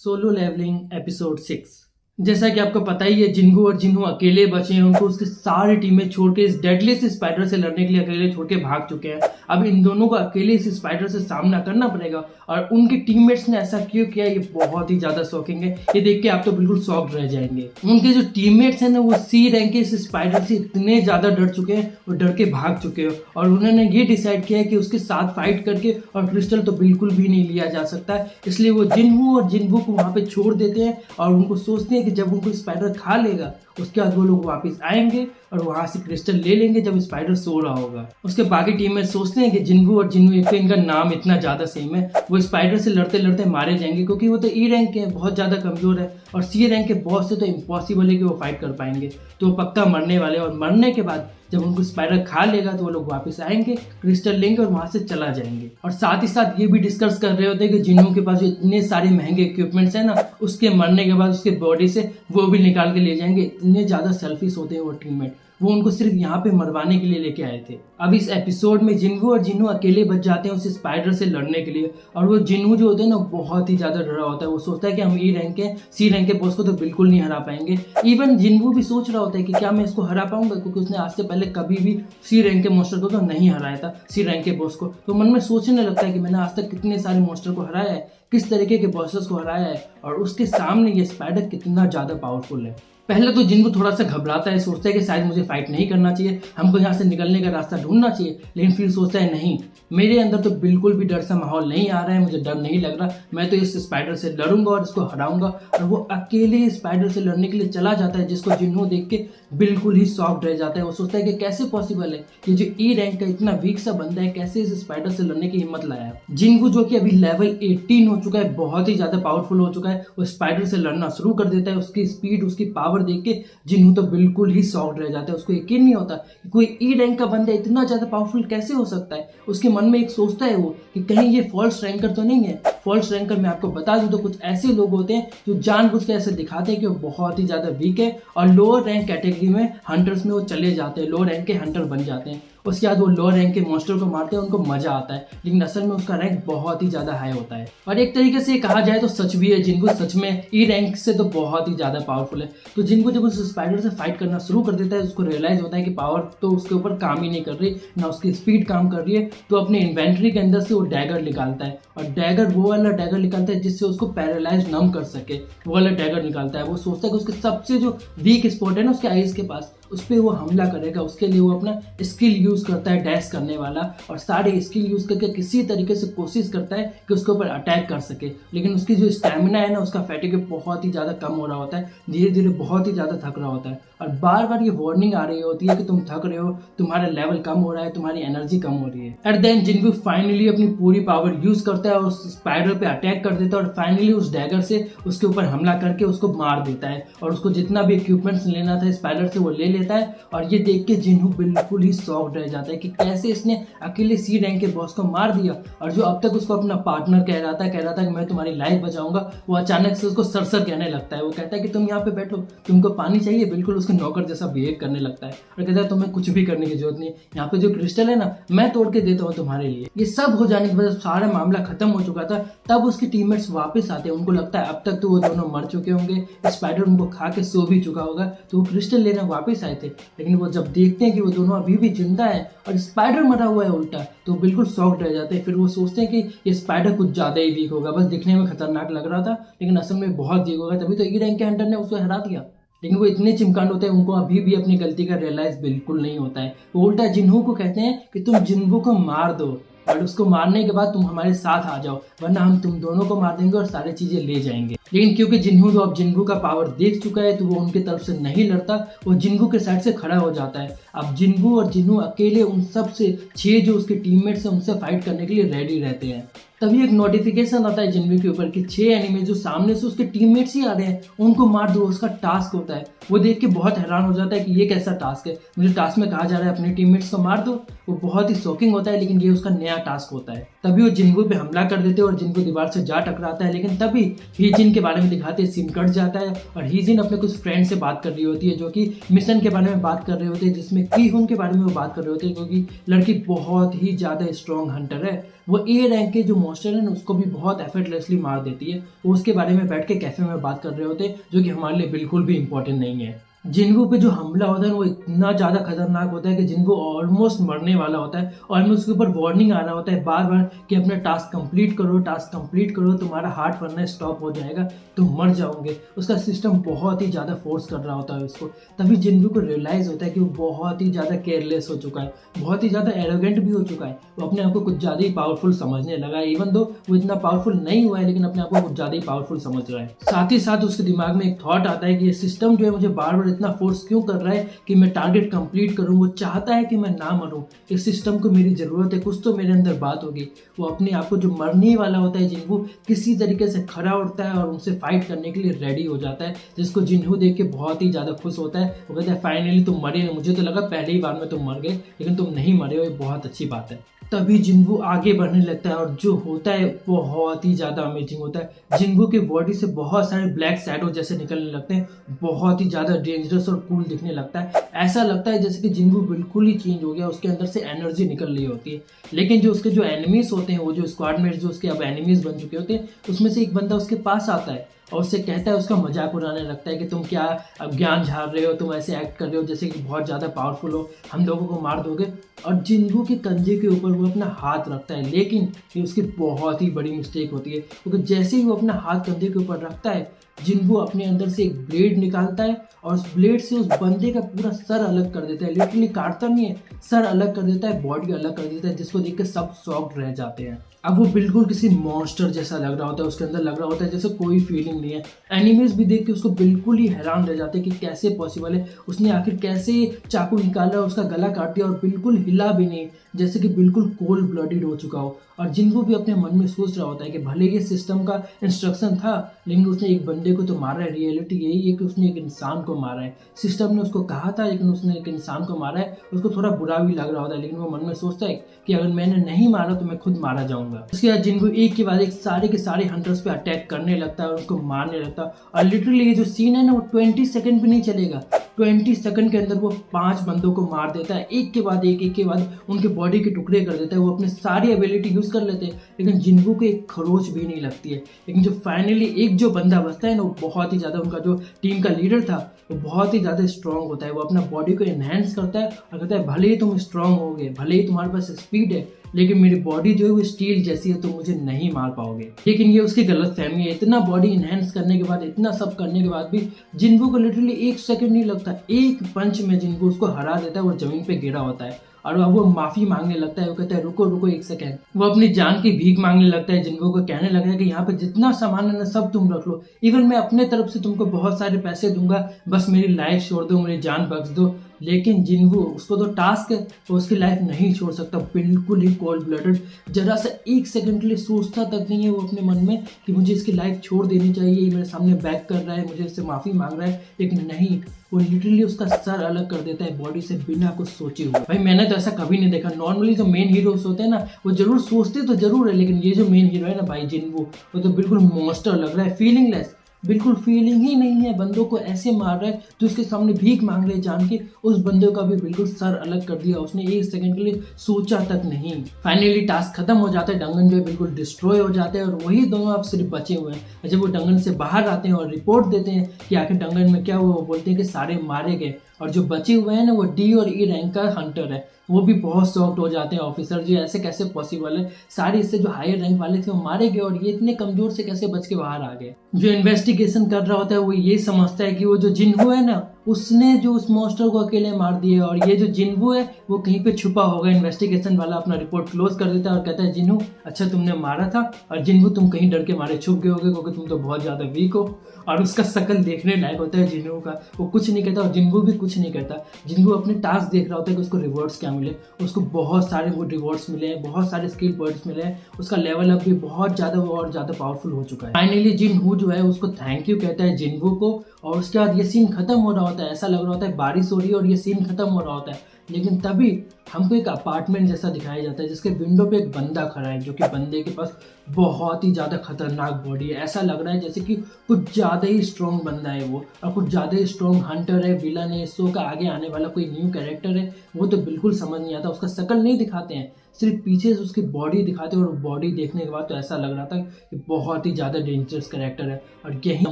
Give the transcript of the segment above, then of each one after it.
Solo levelling episode 6। जैसा कि आपको पता ही है, जिंगू और जिन्हू अकेले बचे हैं। उनको उसके सारे टीमें छोड़ के इस डेडली से स्पाइडर से लड़ने के लिए अकेले छोड़ के भाग चुके हैं। अब इन दोनों को अकेले इस स्पाइडर से सामना करना पड़ेगा और उनके टीममेट्स ने ऐसा क्यों किया, ये बहुत ही ज्यादा शॉकिंग है। ये देख के आप तो बिल्कुल शॉक्ड रह जाएंगे। उनके जो टीममेट्स हैं ना, वो सी रैंक के इस स्पाइडर से इतने ज्यादा डर चुके हैं, वो डर के भाग चुके हैं और उन्होंने ये डिसाइड किया है कि उसके साथ फाइट करके और क्रिस्टल तो बिल्कुल भी नहीं लिया जा सकता है। इसलिए वो जिन्हू और जिन्हू को वहां पे छोड़ देते हैं और उनको सोचते हैं कि जब उनको स्पाइडर खा लेगा उसके बाद वो लोग वापस आएंगे और वहां से क्रिस्टल ले लेंगे जब स्पाइडर सो रहा होगा। उसके बाकी टीम में सोचते हैं कि जिन्हू और जिन्हू, एक तो इनका नाम इतना ज्यादा सेम है, वो स्पाइडर से लड़ते लड़ते मारे जाएंगे क्योंकि वो तो ई रैंक के हैं, बहुत ज्यादा कमजोर है और सी रैंक के बॉस से तो इम्पॉसिबल है कि वो फाइट कर पाएंगे। तो वो पक्का मरने वाले और मरने के बाद जब उनको स्पाइडर खा लेगा तो वो लोग वापस आएंगे, क्रिस्टल लेंगे और वहां से चला जाएंगे। और साथ ही साथ ये भी डिस्कस कर रहे होते हैं कि जिन्हों के पास जो इतने सारे महंगे इक्विपमेंट्स हैं ना, उसके मरने के बाद उसके बॉडी से वो भी निकाल के ले जाएंगे। इतने ज्यादा सेल्फिश होते हैं वो टीममेट, वो उनको सिर्फ यहाँ पे मरवाने के लिए लेके आए थे। अब इस एपिसोड में जिन्हू और जिन्हू अकेले बच जाते हैं उस स्पाइडर से लड़ने के लिए और वो जिन्हू जो होते हैं ना, बहुत ही ज्यादा डरा होता है। वो सोचता है कि हम ई रैंक के सी रैंक के बॉस को तो बिल्कुल नहीं हरा पाएंगे। इवन जिन्हू भी सोच रहा होता है कि क्या मैं इसको हरा पाऊंगा, क्योंकि उसने आज से पहले कभी भी सी रैंक के मॉन्स्टर को तो नहीं हराया था, सी रैंक के बॉस को। तो मन में सोचने लगता है कि मैंने आज तक कितने सारे मॉन्स्टर को हराया है, किस तरीके के बॉसेस को हराया है और उसके सामने ये स्पाइडर कितना ज्यादा पावरफुल है। पहले तो जिन्हू थोड़ा सा घबराता है, सोचता है कि शायद मुझे फाइट नहीं करना चाहिए, हमको यहाँ से निकलने का रास्ता ढूंढना चाहिए। लेकिन फिर सोचता है नहीं, मेरे अंदर तो बिल्कुल भी डर सा माहौल नहीं आ रहा है, मुझे डर नहीं लग रहा, मैं तो इस स्पाइडर से लड़ूंगा और इसको हराऊंगा। और वो अकेले स्पाइडर से लड़ने के लिए चला जाता है, जिसको जिन्हू देख के बिल्कुल ही शॉक्ड रह जाता है। वो सोचता है कि कैसे पॉसिबल है कि जो ई रैंक का इतना वीक सा बंदा है, कैसे इस स्पाइडर से लड़ने की हिम्मत लाया। जिन्हू जो कि अभी लेवल 18 हो चुका है, बहुत ही ज्यादा पावरफुल हो चुका है, वो स्पाइडर से लड़ना शुरू कर देता है। उसकी स्पीड, उसकी पावर देख के जिन्हू तो बिल्कुल ही शॉक्ड रह जाता है। उसको यकीन नहीं होता कि कोई ई रैंक का बंदा इतना ज्यादा पावरफुल कैसे हो सकता है। उसके मन में एक सोचता है वो कि कहीं ये फॉल्स रैंकर तो नहीं है। फॉल्स रैंकर मैं आपको बता दूं तो कुछ ऐसे लोग होते हैं जो जानबूझ के ऐसे दिखाते हैं कि वो बहुत ही ज्यादा वीक है और लोअर रैंक कैटेगरी में हंटर्स में वो चले जाते हैं, लोअर रैंक के हंटर बन जाते हैं। उसके बाद वो लोअर रैंक के मॉन्स्टर को मारते हैं, उनको मजा आता है, लेकिन असल में उसका रैंक बहुत ही ज्यादा हाई होता है। और एक तरीके से कहा जाए तो सच भी है, जिनको सच में ई रैंक से तो बहुत ही ज्यादा पावरफुल है। तो जिनको जब उस स्पाइडर से फाइट करना शुरू कर देता है, उसको रियलाइज होता है कि पावर तो उसके ऊपर काम ही नहीं कर रही, ना उसकी स्पीड काम कर रही है। तो अपने इन्वेंट्री के अंदर से वो डैगर निकालता है और डैगर वो वाला डैगर निकालता है जिससे उसको पैरालाइज नम कर सके, वो वाला डैगर निकालता है। वो सोचता है कि उसके सबसे जो वीक स्पॉट है ना उसके आईज के पास, उस पर वो हमला करेगा। उसके लिए वो अपना स्किल यूज करता है, डैश करने वाला, और सारे स्किल यूज करके किसी तरीके से कोशिश करता है कि उसके ऊपर अटैक कर सके। लेकिन उसकी जो स्टैमिना है ना, उसका फैटिग बहुत ही ज्यादा कम हो रहा होता है, धीरे धीरे बहुत ही ज्यादा थक रहा होता है और बार बार ये वार्निंग आ रही होती है कि तुम थक रहे हो, तुम्हारा लेवल कम हो रहा है, तुम्हारी एनर्जी कम हो रही है। एट देन जिन्हू फाइनली अपनी पूरी पावर यूज करता है और उस स्पाइडर पे अटैक कर देता है और फाइनली उस डैगर से उसके ऊपर हमला करके उसको मार देता है और उसको जितना भी इक्विपमेंट्स लेना था स्पाइडर से वो ले लेता है। और ये देख के जिन्हू बिल्कुल ही शॉक्ड रह जाता है कि कैसे इसने अकेले सी रैंक के बॉस को मार दिया। और जो अब तक उसको अपना पार्टनर कह रहा था कि मैं तुम्हारी लाइफ बचाऊंगा, वो अचानक से उसको सर कहने लगता है। वो कहता है कि तुम यहाँ पे बैठो, तुमको पानी चाहिए, बिल्कुल उसके नौकर जैसा बिहेव करने लगता है और कहता है तुम्हें कुछ भी करने की जरूरत नहीं, यहाँ पे जो क्रिस्टल है ना, मैं तोड़ के देता हूँ तुम्हारे लिए। ये सब हो जाने के बाद सारा मामला खत्म हो चुका था, तब उसके टीममेट्स वापस आते हैं। उनको लगता है अब तक तो वो दोनों मर चुके होंगे, स्पाइडर उनको खा के सो भी चुका होगा, तो वो क्रिस्टल लेने वापस आए थे। लेकिन वो जब देखते हैं कि वो दोनों अभी भी जिंदा है और स्पाइडर मरा हुआ है उल्टा, तो बिल्कुल शॉक्ड रह जाते हैं। फिर वो सोचते हैं कि ये स्पाइडर कुछ ज्यादा ही वीक होगा, बस दिखने में खतरनाक लग रहा था लेकिन असल में बहुत वीक होगा, तभी तो ई रैंक के हंटर ने उसको हरा दिया। लेकिन वो इतने चिमकांड होते हैं, उनको अभी भी अपनी गलती का रियलाइज बिल्कुल नहीं होता है। वो उल्टा जिन्हू को कहते हैं कि तुम जिन्हू को मार दो और उसको मारने के बाद तुम हमारे साथ आ जाओ, वरना हम तुम दोनों को मार देंगे और सारी चीजें ले जाएंगे। लेकिन क्योंकि जिन्हू जो अब जिन्हू का पावर देख चुका है, तो वो उनके तरफ से नहीं लड़ता, वो जिन्हू के साइड से खड़ा हो जाता है। अब जिन्हू और जिन्हू अकेले उन सब से 6 जो उसके टीममेट्स हैं उनसे फाइट करने के लिए रेडी रहते हैं। तभी एक नोटिफिकेशन आता है जिन्हू के ऊपर कि 6 एनिमी जो सामने से उसके टीममेट्स ही आ रहे हैं, उनको मार दो, उसका टास्क होता है। वो देख के बहुत हैरान हो जाता है कि ये कैसा टास्क है, मुझे टास्क में कहा जा रहा है अपने टीममेट्स को मार दो। वो बहुत ही शॉकिंग होता है, लेकिन ये उसका नया टास्क होता है। तभी वो जिन्हू पे हमला कर देते हैं और जिन्हू दीवार से जा टकराता है। लेकिन तभी हीजिन के बारे में दिखाते, सिम कट जाता है और हीजिन अपने कुछ फ्रेंड से बात कर रही होती है, जो कि मिशन के बारे में बात कर रहे होते हैं, जिसमें कीहुन के बारे में वो बात कर रहे होते हैं, क्योंकि लड़की बहुत ही ज्यादा स्ट्रॉन्ग हंटर है। वो ए रैंक के जो मॉन्स्टर है ना उसको भी बहुत एफर्टलेसली मार देती है। वो उसके बारे में बैठ के कैफे में बात कर रहे होते हैं, जो कि हमारे लिए बिल्कुल भी इंपॉर्टेंट नहीं है। जिन्गू पे जो हमला होता है वो इतना ज़्यादा खतरनाक होता है कि जिन्गू ऑलमोस्ट मरने वाला होता है। ऑलमोस्ट उसके ऊपर वार्निंग आ रहा होता है बार बार कि अपना टास्क कंप्लीट करो, टास्क कंप्लीट करो, तुम्हारा हार्ट बनना स्टॉप हो जाएगा, तुम मर जाओगे। उसका सिस्टम बहुत ही ज़्यादा फोर्स कर रहा होता है उसको। तभी जिन्गू को रियलाइज़ होता है कि वो बहुत ही ज़्यादा केयरलेस हो चुका है, बहुत ही ज़्यादा एरोगेंट भी हो चुका है। वो अपने आप को कुछ ज़्यादा ही पावरफुल समझने लगा है। इवन दो वो इतना पावरफुल नहीं हुआ है, लेकिन अपने आप को कुछ ज़्यादा ही पावरफुल समझ रहा है। साथ ही साथ उसके दिमाग में एक थॉट आता है कि ये सिस्टम जो है मुझे बार बार इतना फोर्स क्यों कर रहा है कि मैं टारगेट कंप्लीट करूं। वो चाहता है कि मैं ना मरूं। इस सिस्टम को मेरी जरूरत है, कुछ तो मेरे अंदर बात होगी। वो अपने आप को जो मरने वाला होता है जिन्हू किसी तरीके से खड़ा उठता है और उनसे फाइट करने के लिए रेडी हो जाता है, जिसको जिन्हू देख के बहुत ही ज्यादा खुश होता है। वो कहता है फाइनली तुम मरे, मुझे तो लगा पहले ही बार में तुम मर गए, लेकिन तुम नहीं मरे हो, ये बहुत अच्छी बात है। तभी जिन्हू आगे बढ़ने लगता है और जो होता है बहुत ही ज्यादा अमेजिंग होता है। जिन्हू की बॉडी से बहुत सारे ब्लैक शैडो जैसे निकलने लगते हैं, बहुत ही ज्यादा डेंजरस और कूल दिखने लगता है। ऐसा लगता है जैसे कि जिन्हू बिल्कुल ही चेंज हो गया, उसके अंदर से एनर्जी निकल रही होती है। लेकिन जो उसके जो एनिमीज होते हैं, वो जो स्क्वाड मेट्स जो उसके अब एनिमीज बन चुके होते हैं, उसमें से एक बंदा उसके पास आता है और उससे कहता है, उसका मजाक उड़ाने लगता है कि तुम क्या अब ज्ञान झाड़ रहे हो, तुम ऐसे एक्ट कर रहे हो जैसे कि बहुत ज़्यादा पावरफुल हो, हम लोगों को मार दोगे। और जिन्हू के कंधे के ऊपर वो अपना हाथ रखता है, लेकिन ये उसकी बहुत ही बड़ी मिस्टेक होती है, क्योंकि जैसे ही वो अपना हाथ कंधे के ऊपर रखता है, जिन्हू अपने अंदर से एक ब्लेड निकालता है और उस ब्लेड से उस बंदे का पूरा सर अलग कर देता है। लिटरली काटता नहीं है, सर अलग कर देता है, बॉडी अलग कर देता है, जिसको देख के सब शॉक्ड रह जाते हैं। अब वो बिल्कुल किसी मॉन्स्टर जैसा लग रहा होता है, उसके अंदर लग रहा होता है जैसे कोई फीलिंग नहीं है। एनिमीज भी देख के उसको बिल्कुल ही हैरान रह जाते हैं कि कैसे पॉसिबल है, उसने आखिर कैसे चाकू निकाला, उसका गला काट दिया और बिल्कुल हिला भी नहीं, जैसे कि बिल्कुल कोल्ड ब्लडेड हो चुका हो। और जिनको भी अपने मन में सोच रहा होता है कि भले ये सिस्टम का इंस्ट्रक्शन था, लेकिन उसने एक बंदे को तो मारा है। रियलिटी यही है कि उसने एक इंसान को मारा है। सिस्टम ने उसको कहा था, लेकिन उसने एक इंसान को मारा है। उसको थोड़ा बुरा भी लग रहा होता है, लेकिन वो मन में सोचता है कि अगर मैंने नहीं मारा तो मैं खुद मारा जाऊंगा। उसके बाद जिनको एक के बाद एक सारे के सारे हंटर्स पे अटैक करने लगता है और उसको मारने लगता है। और लिटरली ये जो सीन है ना, वो 20 सेकंड भी नहीं चलेगा। 20 सेकंड के अंदर वो 5 बंदों को मार देता है, एक के बाद एक के बाद उनके बॉडी के टुकड़े कर देता है। वो अपने सारी एबिलिटी यूज कर लेते हैं, लेकिन जिन्हू को एक खरोच भी नहीं लगती है। लेकिन जो फाइनली एक जो बंदा बचता है ना, वो बहुत ही ज्यादा, उनका जो टीम का लीडर था, वो बहुत ही ज्यादा स्ट्रांग होता है। वो अपना बॉडी को एनहेंस करता है और कहता है भले ही तुम स्ट्रांग होगे, भले ही तुम्हारे पास स्पीड है, लेकिन मेरी बॉडी जो है वो स्टील जैसी है, तो मुझे नहीं मार पाओगे। लेकिन ये उसकी गलत फहमी है। इतना बॉडी इनहेंस करने के बाद, इतना सब करने के बाद भी जिन्हू को लिटरली 1 सेकंड नहीं लगता, एक पंच में जिन्हू उसको हरा देता है। वो जमीन पे गिरा होता है और अब वो माफी मांगने लगता है। वो कहता है रुको रुको 1 सेकंड। वो अपनी जान की भीख मांगने लगता है। जिन्हू को कहने लगा है कि यहाँ पे जितना सामान है ना, सब तुम रख लो, इवन मैं अपने तरफ से तुमको बहुत सारे पैसे दूंगा, बस मेरी लाइफ छोड़ दो, मेरी जान बख्श दो। लेकिन जिन्हू, उसको तो टास्क है, वो उसकी लाइफ नहीं छोड़ सकता। बिल्कुल ही कोल्ड ब्लडेड, जरा सा 1 सेकंड के लिए सोचता तक नहीं है वो अपने मन में कि मुझे इसकी लाइफ छोड़ देनी चाहिए, ये मेरे सामने बैक कर रहा है, मुझे इससे माफी मांग रहा है। लेकिन नहीं, वो लिटरली उसका सर अलग कर देता है बॉडी से बिना कुछ सोचे हुए। भाई मैंने तो ऐसा कभी नहीं देखा। नॉर्मली जो मेन हीरोज होते हैं ना, वो जरूर सोचते तो जरूर है, लेकिन ये जो मेन हीरो है ना भाई जिन्हू, वो तो बिल्कुल मॉन्स्टर लग रहा है, फीलिंगलेस, बिल्कुल फीलिंग ही नहीं है। बंदों को ऐसे मार रहा है, जो उसके सामने भीख मांग रहे जान के, उस बंदे का भी बिल्कुल सर अलग कर दिया उसने, 1 सेकंड के लिए सोचा तक नहीं। फाइनली टास्क खत्म हो जाता है, डंगन जो है बिल्कुल डिस्ट्रॉय हो जाते हैं और वही दोनों अब सिर्फ बचे हुए हैं। जब वो डंगन से बाहर आते हैं और रिपोर्ट देते हैं कि आखिर डंगन में क्या हुआ, वो बोलते हैं कि सारे मारे गए और जो बचे हुए हैं ना, वो डी और ई रैंक का हंटर है। वो भी बहुत शॉक्ड हो जाते हैं ऑफिसर जी, ऐसे कैसे पॉसिबल है, सारे इससे जो हायर रैंक वाले थे वो मारे गए और ये इतने कमजोर से कैसे बच के बाहर आ गए। जो इन्वेस्टिगेशन कर रहा होता है वो ये समझता है कि वो जो जिन्हू है ना, उसने जो उस मॉन्स्टर को अकेले मार दिया और ये जो जिन्हू है वो कहीं पे छुपा होगा। इन्वेस्टिगेशन वाला अपना रिपोर्ट क्लोज कर देता है और कहता है जिन्हू अच्छा तुमने मारा था, और जिन्हू तुम कहीं डर के मारे छुप गए होगे क्योंकि तुम तो बहुत ज्यादा वीक हो। और उसका शकल देखने लायक होता है जिन्हू का, वो कुछ नहीं कहता और जिन्हू भी कुछ नहीं कहता। जिन्हू अपने टास्क देख रहा होता है कि उसको रिवॉर्ड्स क्या मिले। उसको बहुत सारे वो रिवॉर्ड्स मिले हैं, बहुत सारे स्किल पॉइंट्स मिले हैं, उसका लेवल अप भी बहुत ज्यादा, वो और ज्यादा पावरफुल हो चुका है। फाइनली जिन्हू जो है उसको थैंक यू कहता है जिन्हू को, और उसके बाद ये सीन खत्म हो रहा होता है, ऐसा लग रहा होता है बारिश हो रही है और ये सीन खत्म हो रहा होता है, लेकिन तभी हमको एक अपार्टमेंट जैसा दिखाया जाता है जिसके विंडो पे एक बंदा खड़ा है, जो कि बंदे के पास बहुत ही ज़्यादा खतरनाक बॉडी है। ऐसा लग रहा है जैसे कि कुछ ज़्यादा ही स्ट्रॉन्ग बंदा है वो, और कुछ ज़्यादा ही स्ट्रॉन्ग हंटर है, विलन है, शो का आगे आने वाला कोई न्यू कैरेक्टर है, वो तो बिल्कुल समझ नहीं आता। उसका शक्ल नहीं दिखाते हैं, सिर्फ पीछे से उसकी बॉडी दिखाते हैं, और बॉडी देखने के बाद तो ऐसा लग रहा था कि बहुत ही ज़्यादा डेंजरस कैरेक्टर है, और यही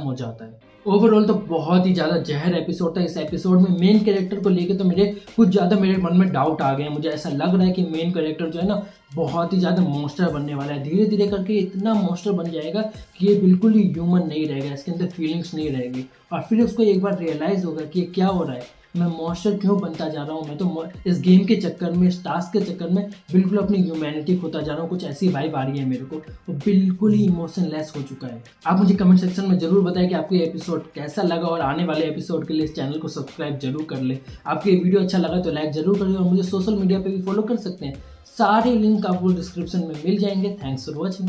हो जाता है। ओवरऑल तो बहुत ही ज़्यादा जहर एपिसोड था। इस एपिसोड में मेन कैरेक्टर को लेके तो कुछ ज़्यादा मेरे मन में डाउट आ गए हैं। मुझे ऐसा लग रहा है कि मेन कैरेक्टर जो है ना, बहुत ही ज़्यादा मॉन्स्टर बनने वाला है। धीरे धीरे करके इतना मॉन्स्टर बन जाएगा कि ये बिल्कुल ही ह्यूमन नहीं रहेगा, इसके अंदर फीलिंग्स नहीं रहेगी, और फिर उसको एक बार रियलाइज़ होगा कि ये क्या हो रहा है, मैं मॉन्स्टर क्यों बनता जा रहा हूँ। मैं तो इस गेम के चक्कर में, इस टास्क के चक्कर में बिल्कुल अपनी ह्यूमैनिटी खोता जा रहा हूँ। कुछ ऐसी वाइब आ रही है मेरे को, वो बिल्कुल ही इमोशनलेस हो चुका है। आप मुझे कमेंट सेक्शन में जरूर बताएं कि आपको ये एपिसोड कैसा लगा, और आने वाले एपिसोड के लिए इस चैनल को सब्सक्राइब जरूर कर ले। आपको ये वीडियो अच्छा लगा तो लाइक जरूर करिए, और मुझे सोशल मीडिया पर भी फॉलो कर सकते हैं। सारे लिंक आपको डिस्क्रिप्शन में मिल जाएंगे। Thanks for watching.